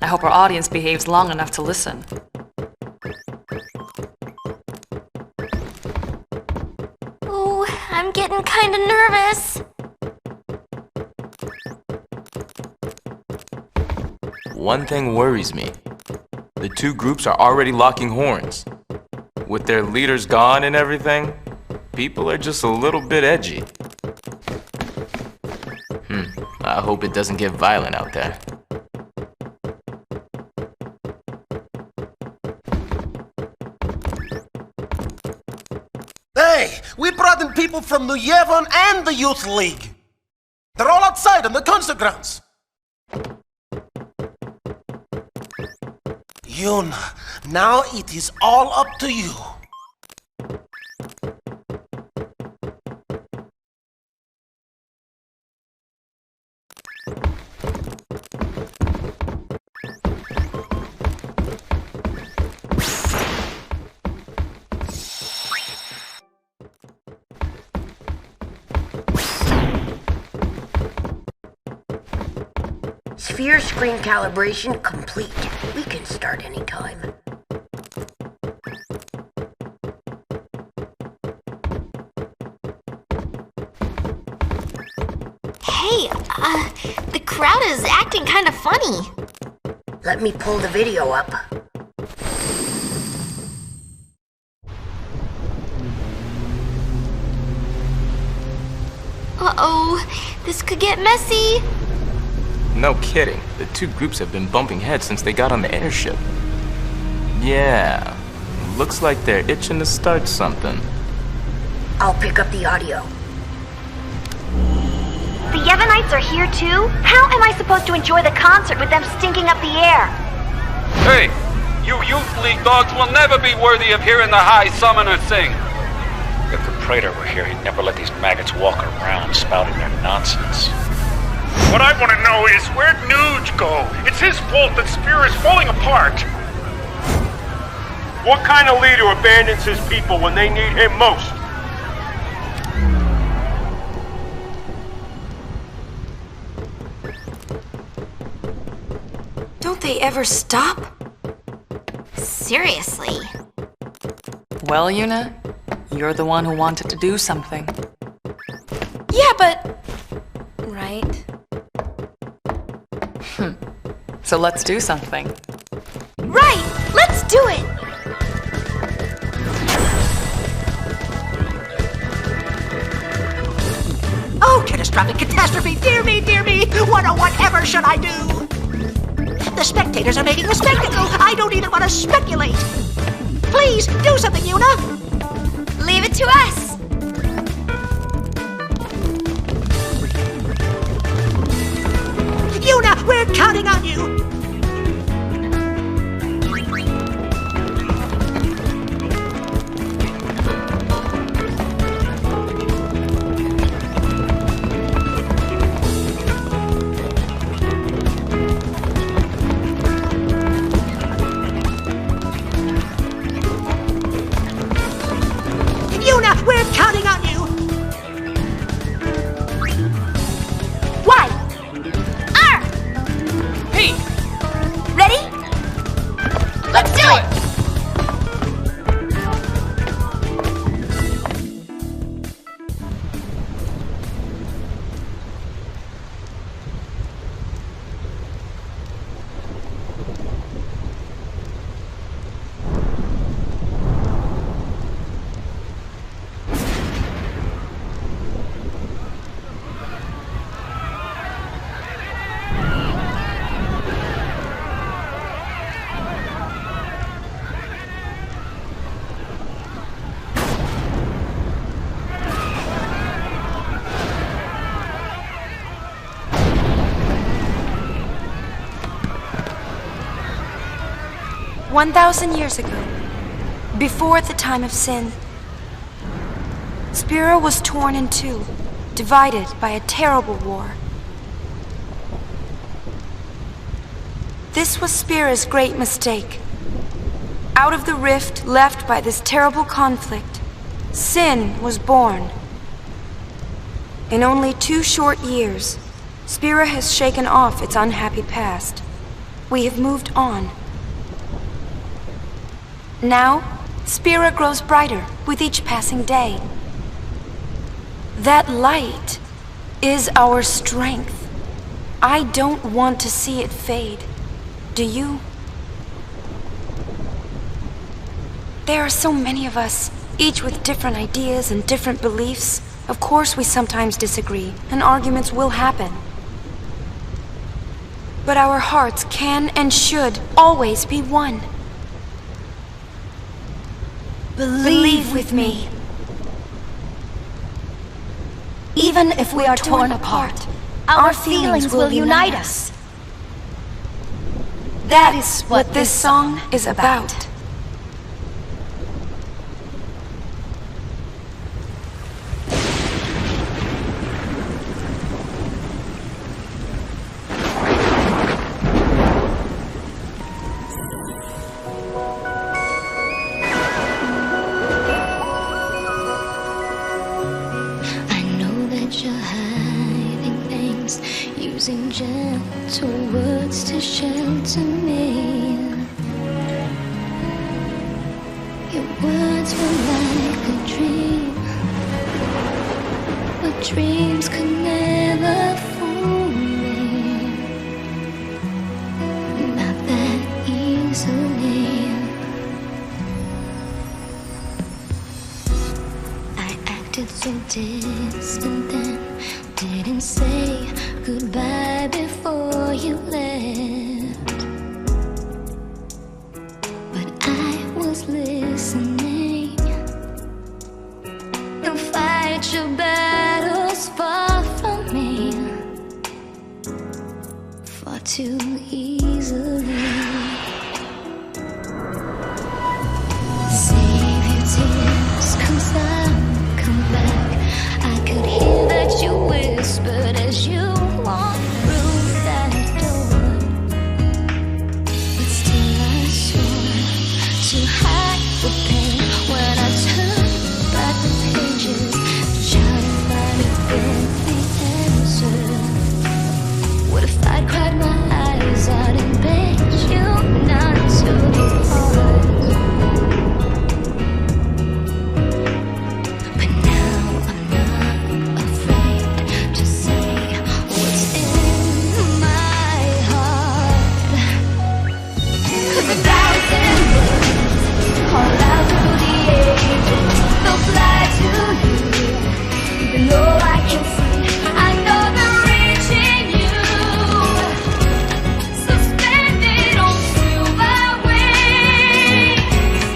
I hope our audience behaves long enough to listen. Ooh, I'm getting kinda nervous. One thing worries me. The two groups are already locking horns. With their leaders gone and everything, people are just a little bit edgy. I hope it doesn't get violent out there. Hey, we brought in people from New Yevon and the Youth League. They're all outside on the concert grounds. Yuna, now it is all up to you. Sphere screen calibration complete. We can start anytime. Hey, the crowd is acting kinda funny. Let me pull the video up. Uh-oh, this could get messy. No kidding. The two groups have been bumping heads since they got on the airship. Yeah, looks like they're itching to start something. I'll pick up the audio. The Yevonites are here too? How am I supposed to enjoy the concert with them stinking up the air? Hey, you Youth League dogs will never be worthy of hearing the High Summoner sing. If the Praetor were here, he'd never let these maggots walk around spouting their nonsense. What I want to know is, where'd Nuge go? It's his fault that Spira is falling apart. What kind of leader abandons his people when they need him most? Don't they ever stop? Seriously. Well, Yuna, you're the one who wanted to do something. Yeah, but... Right? So let's do something. Right! Let's do it! Oh, catastrophic catastrophe! Dear me, dear me! What or whatever should I do? The spectators are making a spectacle! I don't even want to speculate! Please, do something, Yuna! Leave it to us! Yuna, we're counting on you! Yuna, we're counting on you! Why? Hey! Ready? Let's do it! "1,000 years ago, before the time of sin, Spira was torn in two, divided by a terrible war. This was Spira's great mistake. Out of the rift left by this terrible conflict, sin was born. In only 2 short years, Spira has shaken off its unhappy past. we have moved on. Now, Spira grows brighter with each passing day. That light is our strength. I don't want to see it fade. Do you? There are so many of us, each with different ideas and different beliefs. Of course we sometimes disagree, and arguments will happen. But our hearts can and should always be one. Believe with me. Even if we are torn apart, our feelings will unite us. That is what this song is about. Using gentle words to shelter me. Your words were like a dream, but dreams could never fool me. Not that easily. I acted so distant then, didn't say goodbye before you left. But I was listening. You'll fight your battles far from me, far too easily. Save your tears, come back. I could hear that you whispered as you walked through that door. But still I swore to hide the pain when I turned back the pages, trying to find the answer. What if I'd cried my eyes out and begged you not to depart? But now I'm not afraid to say what's in my heart. 'Cause 1,000 words call out through the ages, they'll fly to you, even though I can see, I know they're reaching you, suspended on silver wings.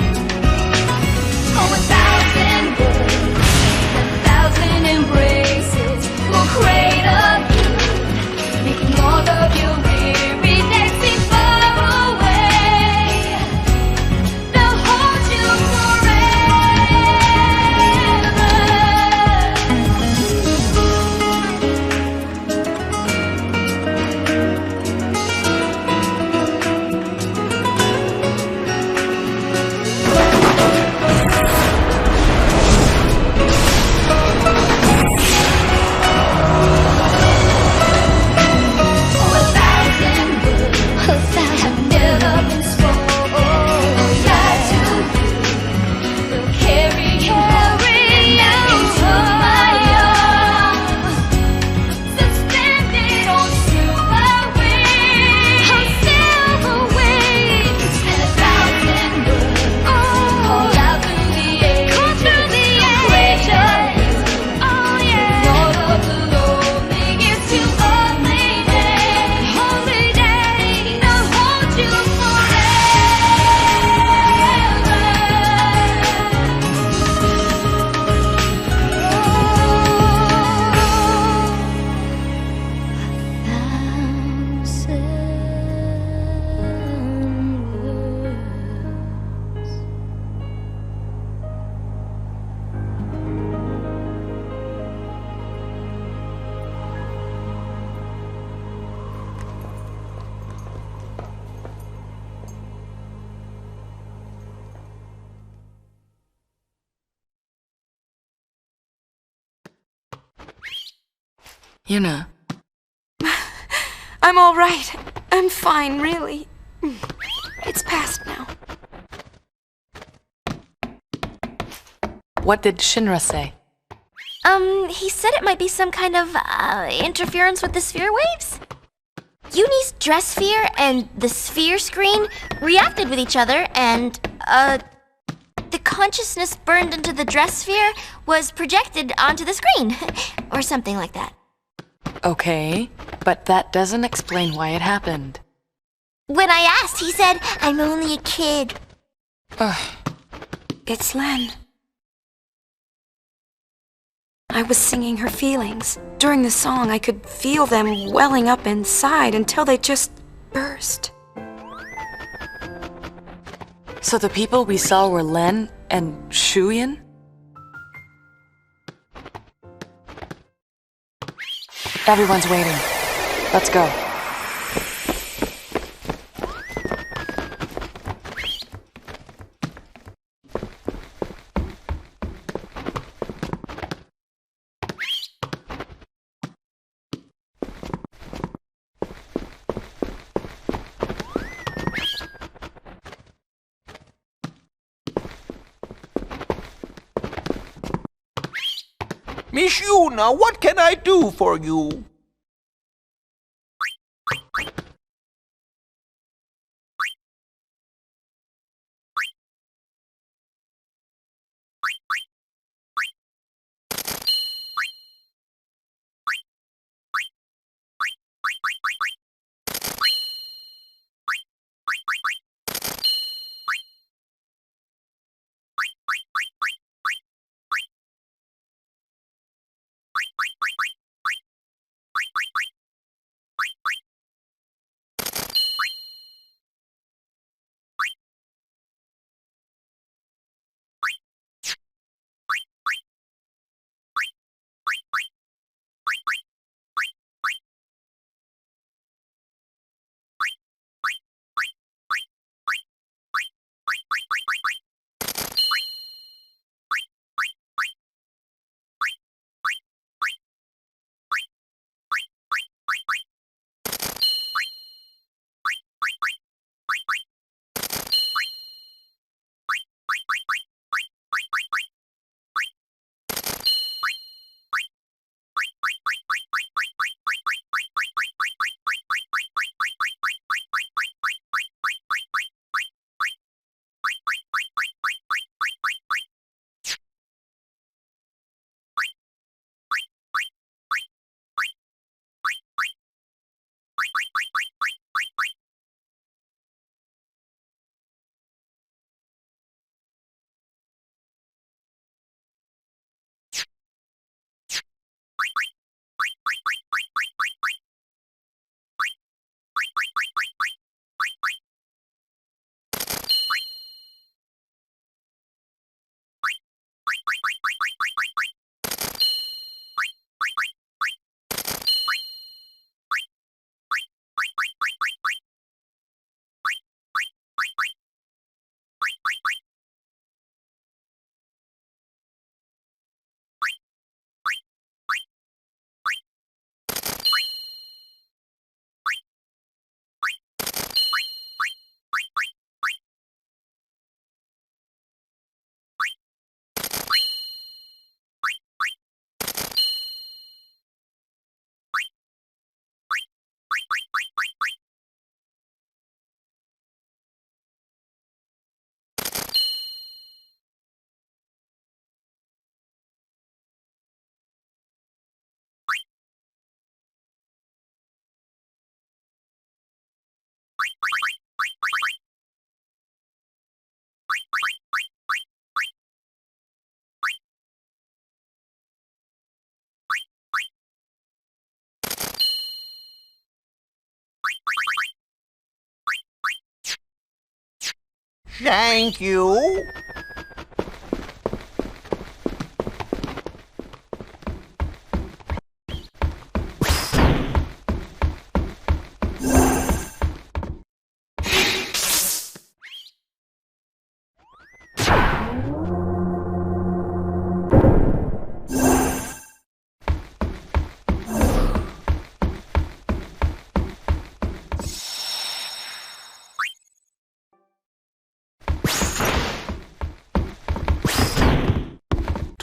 Oh, 1,000 words, 1,000 embraces will cradle you, making all of your weary days seem far away. They'll hold you have never been spoken. Lie to you, they'll carry you into my arms, suspended on silver wings, and 1,000 words call out through the ages, cradle you, all of the loneliness to only day, they'll hold you Yuna, I'm all right. I'm fine, really. It's past now. What did Shinra say? He said it might be some kind of, interference with the sphere waves. Yunie's dress sphere and the sphere screen reacted with each other, and, the consciousness burned into the dress sphere was projected onto the screen. Or something like that. Okay, but that doesn't explain why it happened. When I asked, he said, "I'm only a kid." It's Len. I was singing her feelings. During the song, I could feel them welling up inside until they just burst. So the people we saw were Len and Shuyin? Everyone's waiting. Let's go. Miss Yuna, what can I do for you? Thank you.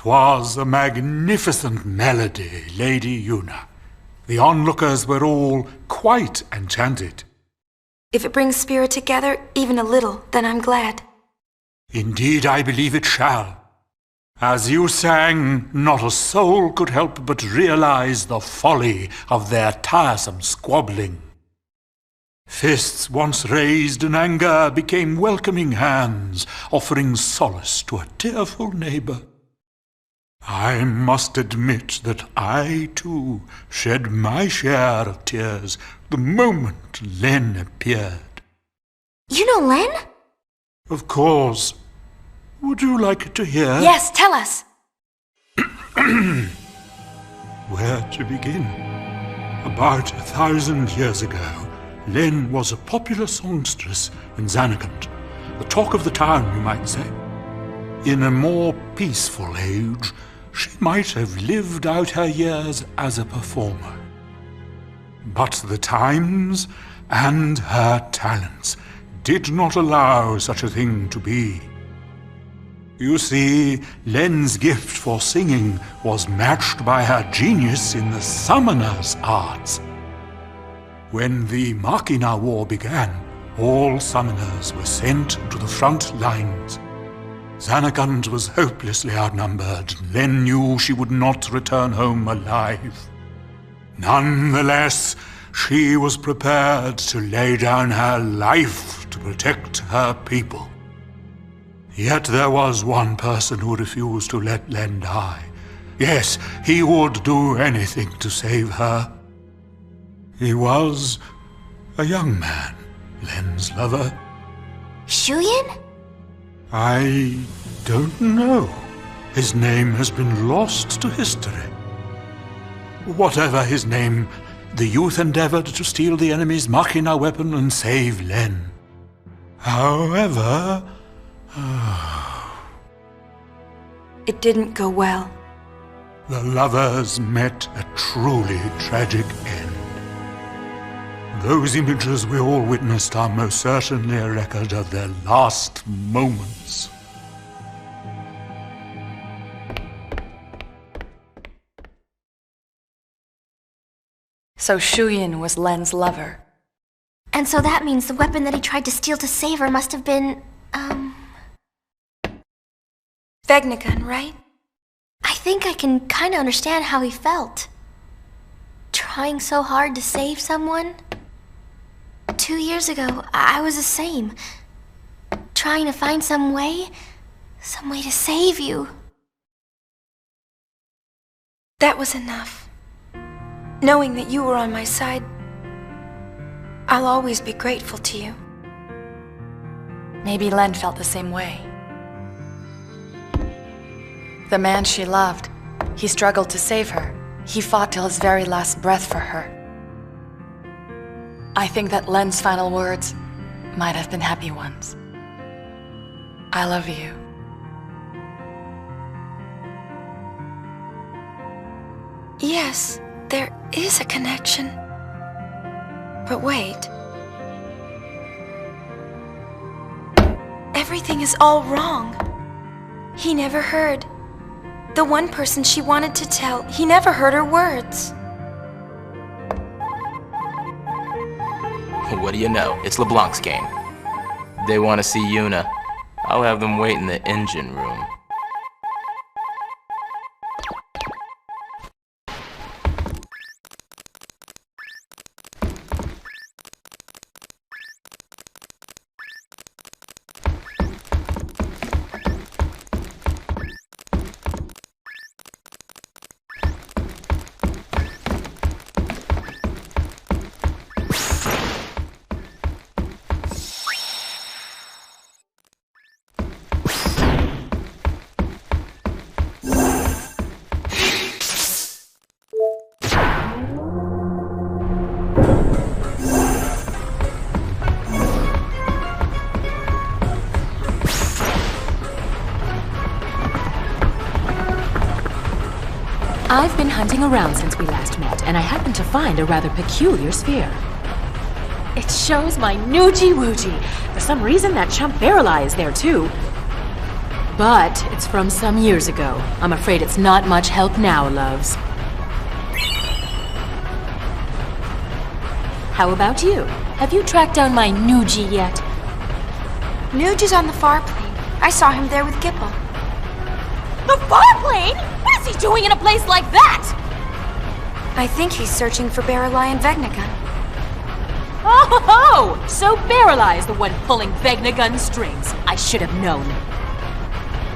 'Twas a magnificent melody, Lady Yuna. The onlookers were all quite enchanted. If it brings Spira together, even a little, then I'm glad. Indeed, I believe it shall. As you sang, not a soul could help but realize the folly of their tiresome squabbling. Fists once raised in anger became welcoming hands, offering solace to a tearful neighbor. I must admit that I, too, shed my share of tears the moment Len appeared. You know Len? Of course. Would you like to hear? Yes, tell us. Where to begin? About 1,000 years ago, Len was a popular songstress in Zanarkand, the talk of the town, you might say. In a more peaceful age, she might have lived out her years as a performer. But the times and her talents did not allow such a thing to be. You see, Len's gift for singing was matched by her genius in the summoner's arts. When the Machina War began, all summoners were sent to the front lines. Zanarkand was hopelessly outnumbered. Len knew she would not return home alive. Nonetheless, she was prepared to lay down her life to protect her people. Yet there was one person who refused to let Len die. Yes, he would do anything to save her. He was a young man, Len's lover. Shuyin? I don't know. His name has been lost to history. Whatever his name, the youth endeavored to steal the enemy's Machina weapon and save Len. However... It didn't go well. The lovers met a truly tragic end. Those images we all witnessed are most certainly a record of their last moments. So Shuyin was Len's lover. And so that means the weapon that he tried to steal to save her must have been, Vegnagun, right? I think I can kinda understand how he felt. Trying so hard to save someone. 2 years ago, I was the same. Trying to find some way to save you. That was enough. Knowing that you were on my side, I'll always be grateful to you. Maybe Len felt the same way. The man she loved, he struggled to save her. He fought till his very last breath for her. I think that Len's final words might have been happy ones. I love you. Yes, there is a connection. But wait. Everything is all wrong. He never heard. The one person she wanted to tell, he never heard her words. What do you know? It's LeBlanc's game. They want to see Yuna. I'll have them wait in the engine room. I've been hunting around since we last met, and I happened to find a rather peculiar sphere. It shows my Noogie Woogie. For some reason, that chump Barreli is there too. But it's from some years ago. I'm afraid it's not much help now, loves. How about you? Have you tracked down my Nuji yet? Nuge is on the far plane. I saw him there with Gipple. The far plane? What is he doing in a place like that? I think he's searching for Baralai and Vegnagun. Oh, so Baralai is the one pulling Vegnagun strings. I should have known.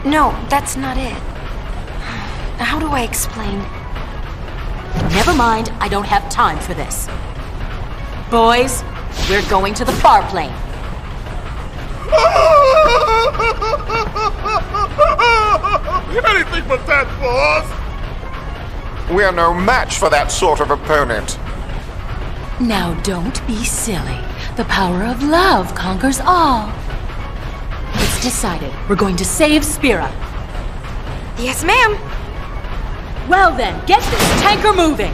No, that's not it. How do I explain? Never mind, I don't have time for this. Boys, we're going to the far plane. Anything but that, boss! We're no match for that sort of opponent. Now don't be silly. The power of love conquers all. It's decided. We're going to save Spira. Yes, ma'am. Well then, get this tanker moving.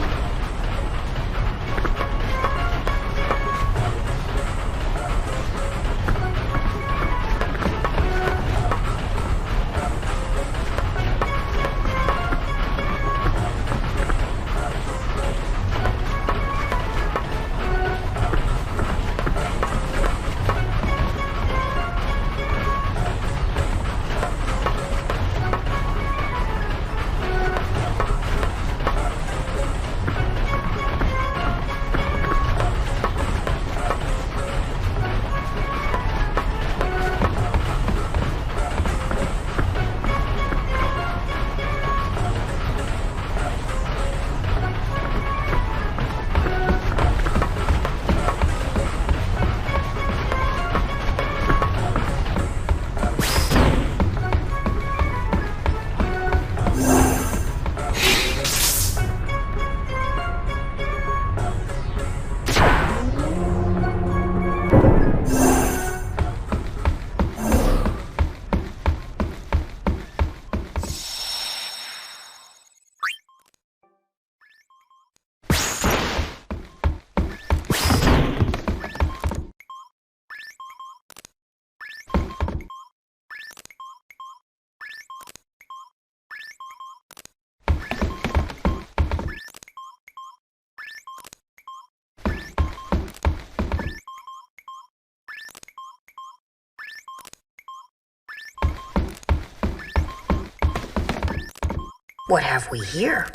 What have we here?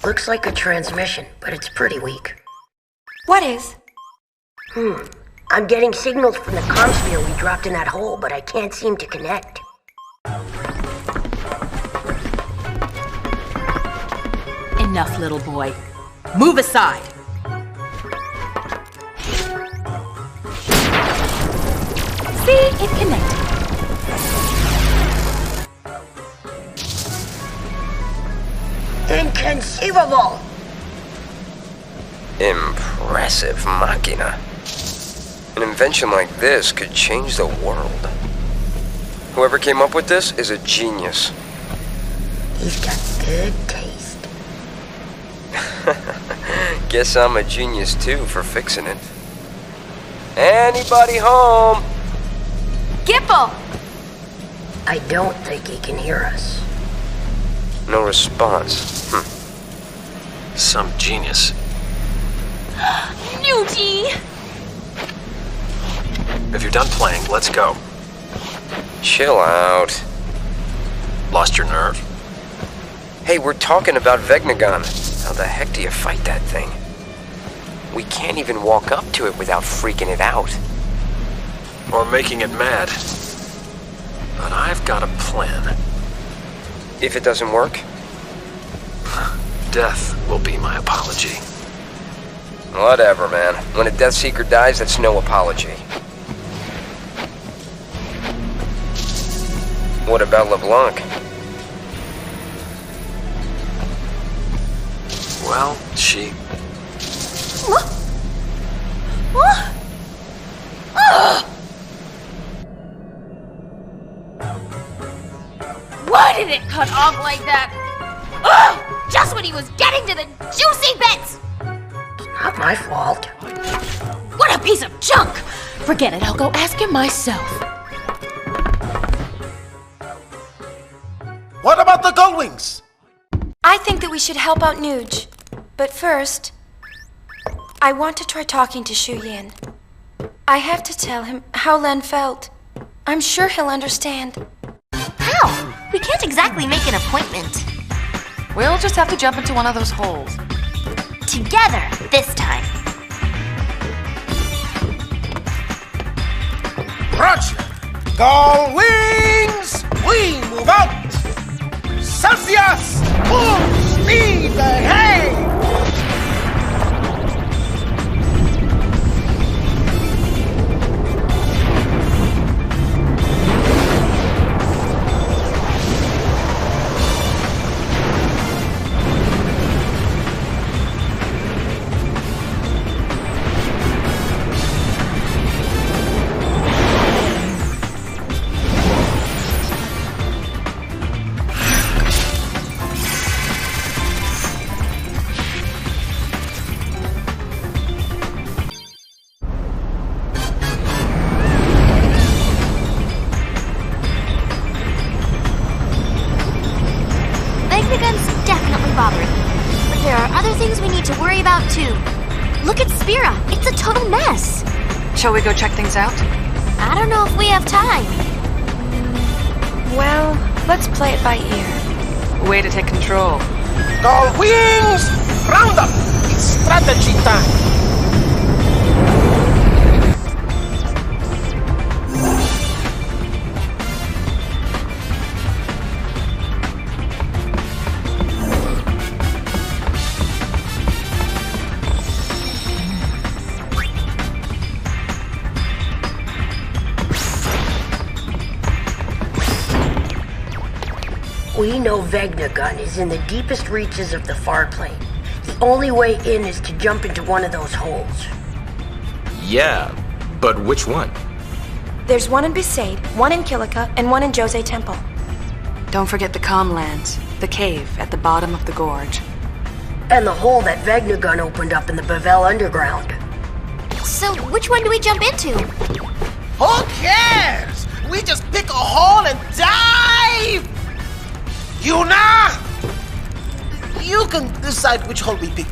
Looks like a transmission, but it's pretty weak. What is? I'm getting signals from the comm sphere we dropped in that hole, but I can't seem to connect. Enough, little boy. Move aside. See? It connected. Inconceivable! Impressive machina. An invention like this could change the world. Whoever came up with this is a genius. He's got good taste. Guess I'm a genius too for fixing it. Anybody home? Gipple! I don't think he can hear us. No response. Some genius. Nuji! If you're done playing, let's go. Chill out. Lost your nerve? Hey, we're talking about Vegnagun. How the heck do you fight that thing? We can't even walk up to it without freaking it out. Or making it mad. But I've got a plan. If it doesn't work? Death will be my apology. Whatever, man. When a Death Seeker dies, that's no apology. What about LeBlanc? Well, she... Why did it cut off like that? Ugh! Just when he was getting to the juicy bits! Not my fault. What a piece of junk! Forget it, I'll go ask him myself. What about the Gullwings? I think that we should help out Nuge. But first, I want to try talking to Shu Yin. I have to tell him how Len felt. I'm sure he'll understand. How? We can't exactly make an appointment. We'll just have to jump into one of those holes. Together, this time. Roger! Gullwings! We move out! Celsius! Full speed ahead! Look at Spira. It's a total mess. Shall we go check things out? I don't know if we have time. Well, let's play it by ear. Way to take control. Gullwings! Round up! It's strategy time! We know Vegnagun is in the deepest reaches of the far plane. The only way in is to jump into one of those holes. Yeah, but which one? There's one in Besaid, one in Kilika, and one in Jose Temple. Don't forget the Comlands, the cave at the bottom of the gorge. And the hole that Vegnagun opened up in the Bavel underground. So, which one do we jump into? Who cares? We just pick a hole and dive! Yuna! You can decide which hole we pick.